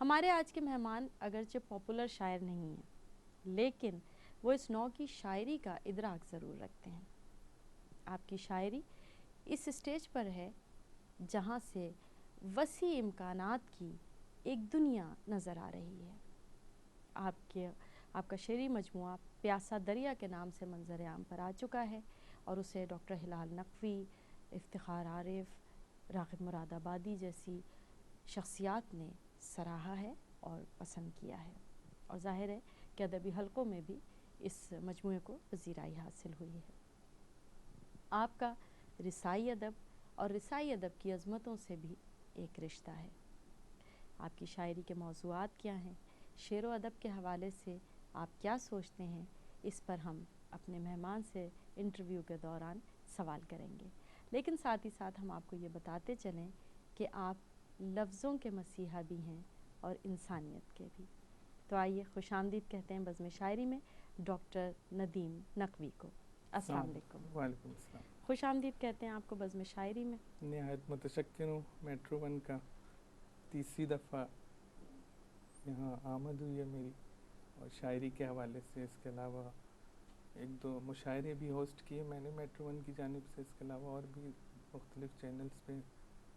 ہمارے آج کے مہمان اگرچہ پاپولر شاعر نہیں ہیں، لیکن وہ اس نوع کی شاعری کا ادراک ضرور رکھتے ہیں۔ آپ کی شاعری اس اسٹیج پر ہے جہاں سے وسیع امکانات کی ایک دنیا نظر آ رہی ہے۔ آپ کا شعری مجموعہ پیاسا دریا کے نام سے منظر عام پر آ چکا ہے، اور اسے ڈاکٹر ہلال نقوی، افتخار عارف، راغب مراد آبادی جیسی شخصیات نے سراہا ہے اور پسند کیا ہے، اور ظاہر ہے کہ ادبی حلقوں میں بھی اس مجموعے کو پذیرائی حاصل ہوئی ہے۔ آپ کا رسائی ادب اور رسائی ادب کی عظمتوں سے بھی ایک رشتہ ہے۔ آپ کی شاعری کے موضوعات کیا ہیں، شعر و ادب کے حوالے سے آپ کیا سوچتے ہیں، اس پر ہم اپنے مہمان سے انٹرویو کے دوران سوال کریں گے، لیکن ساتھ ہی ساتھ ہم آپ کو یہ بتاتے چلیں کہ آپ لفظوں کے مسیحا بھی ہیں اور انسانیت کے بھی۔ تو آئیے خوش آمدید کہتے ہیں بزم شاعری میں ڈاکٹر ندیم نقوی کو۔ السلام علیکم۔ وعلیکم السلام۔ خوش آمدید کہتے ہیں آپ کو بزم شاعری میں۔ نہایت متشکر ہوں، میٹرو ون کا تیسری دفعہ یہاں آمد ہوئی ہے میری، اور شاعری کے حوالے سے اس کے علاوہ ایک دو مشاعرے بھی ہوسٹ کیے میں نے میٹرو ون کی جانب سے، اس کے علاوہ اور بھی مختلف چینلز پہ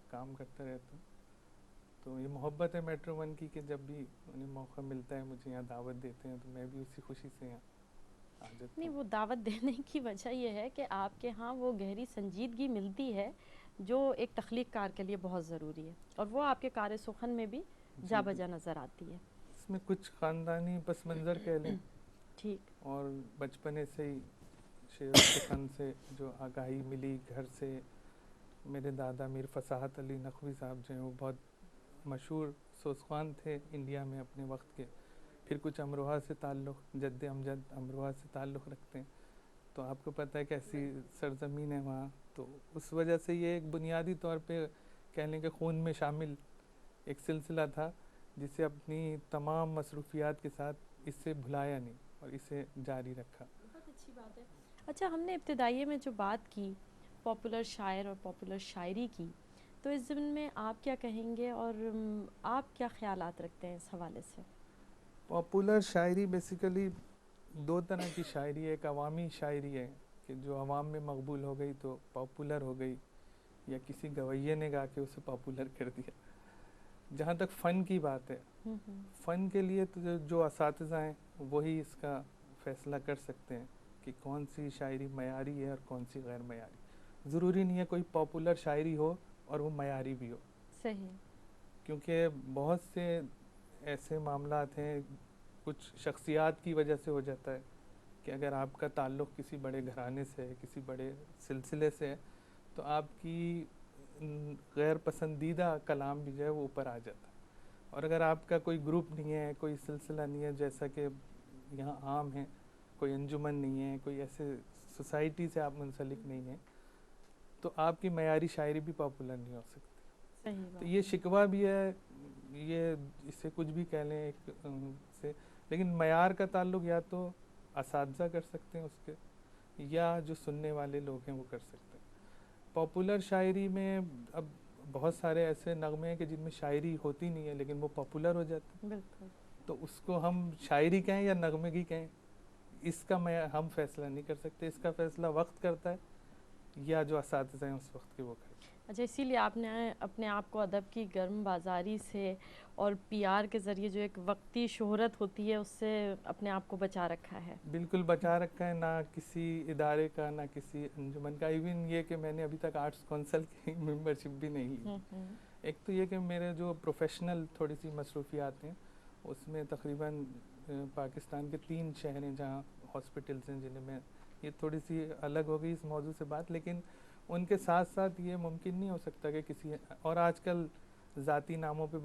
کام کرتا رہتا ہوں۔ تو یہ محبت ہے میٹرو ون کی کہ جب بھی انہیں موقع ملتا ہے مجھے یہاں دعوت دیتے ہیں، تو میں بھی اسی خوشی سے یہاں آ جاتا نہیں، ہوں۔ وہ دعوت دینے کی وجہ یہ ہے کہ آپ کے ہاں وہ گہری سنجیدگی ملتی ہے جو ایک تخلیق کار کے لیے بہت ضروری ہے، اور وہ آپ کے کار سخن میں بھی جا بجا نظر آتی ہے۔ اس میں کچھ خاندانی پس منظر کہہ لیں، ٹھیک۔ اور بچپنے سے ہی شعر و سخن سے جو آگاہی ملی گھر سے۔ میرے دادا میر فصاحت علی نقوی صاحب جو ہیں وہ بہت مشہور سوزخوان تھے انڈیا میں اپنے وقت کے، پھر کچھ امروہہ سے تعلق، جد امجد امروہہ سے تعلق رکھتے ہیں، تو آپ کو پتہ ہے کیسی سرزمین ہے وہاں، تو اس وجہ سے یہ ایک بنیادی طور پہ کہہ لیں کہ خون میں شامل ایک سلسلہ تھا، جسے اپنی تمام مصروفیات کے ساتھ اس سے بھلایا نہیں اور اسے جاری رکھا۔ بہت اچھی بات ہے۔ اچھا، ہم نے ابتدائیے میں جو بات کی پاپولر شاعر اور پاپولر شاعری کی، تو اس ضمن میں آپ کیا کہیں گے اور آپ کیا خیالات رکھتے ہیں اس حوالے سے؟ پاپولر شاعری بیسیکلی دو طرح کی شاعری ہے، ایک عوامی شاعری ہے کہ جو عوام میں مقبول ہو گئی تو پاپولر ہو گئی، یا کسی گویے نے گا کے اسے پاپولر کر دیا۔ جہاں تک فن کی بات ہے، فن کے لیے تو جو اساتذہ ہیں وہی اس کا فیصلہ کر سکتے ہیں کہ کون سی شاعری معیاری ہے اور کون سی غیر معیاری۔ ضروری نہیں ہے کوئی پاپولر شاعری ہو اور وہ معیاری بھی ہو، صحیح۔ کیونکہ بہت سے ایسے معاملات ہیں، کچھ شخصیات کی وجہ سے ہو جاتا ہے کہ اگر آپ کا تعلق کسی بڑے گھرانے سے ہے، کسی بڑے سلسلے سے ہے، تو آپ کی غیر پسندیدہ کلام بھی جو ہے وہ اوپر آ جاتا ہے۔ اور اگر آپ کا کوئی گروپ نہیں ہے، کوئی سلسلہ نہیں ہے، جیسا کہ یہاں عام ہے، کوئی انجمن نہیں ہے، کوئی ایسے سوسائٹی سے آپ منسلک نہیں ہیں، تو آپ کی معیاری شاعری بھی پاپولر نہیں ہو سکتی۔ صحیح تو بات یہ شکوہ بھی ہے، یہ اس سے کچھ بھی کہہ لیں ایک سے، لیکن معیار کا تعلق یا تو اساتذہ کر سکتے ہیں اس کے، یا جو سننے والے لوگ ہیں وہ کر سکتے ہیں۔ پاپولر شاعری میں اب بہت سارے ایسے نغمے ہیں کہ جن میں شاعری ہوتی نہیں ہے لیکن وہ پاپولر ہو جاتے ہیں، بالکل۔ تو اس کو ہم شاعری کہیں یا نغمگی کہیں، اس کا ہم فیصلہ نہیں کر سکتے، اس کا فیصلہ وقت کرتا ہے یا جو اساتذہ ہیں اس وقت کے وہ کرتے ہیں۔ اچھا، اسی لیے آپ نے اپنے آپ کو ادب کی گرم بازاری سے اور پی آر کے ذریعے جو ایک وقتی شہرت ہوتی ہے اس سے اپنے آپ کو بچا رکھا ہے۔ بالکل بچا رکھا ہے، نہ کسی ادارے کا نہ کسی انجمن کا، ایون یہ کہ میں نے ابھی تک آرٹس کونسل کی ممبرشپ بھی نہیں لی۔ ایک تو یہ کہ میرے جو پروفیشنل تھوڑی سی مصروفیات ہیں اس میں تقریباً پاکستان کے 3 شہر ہیں جہاں ہاسپٹلس ہیں جنہیں میں، یہ تھوڑی سی الگ ہو گئی اس موضوع سے بات، لیکن ان کے ساتھ ساتھ یہ ممکن نہیں ہو سکتا کہ کسی، اور آج کل ذاتی ناموں پہ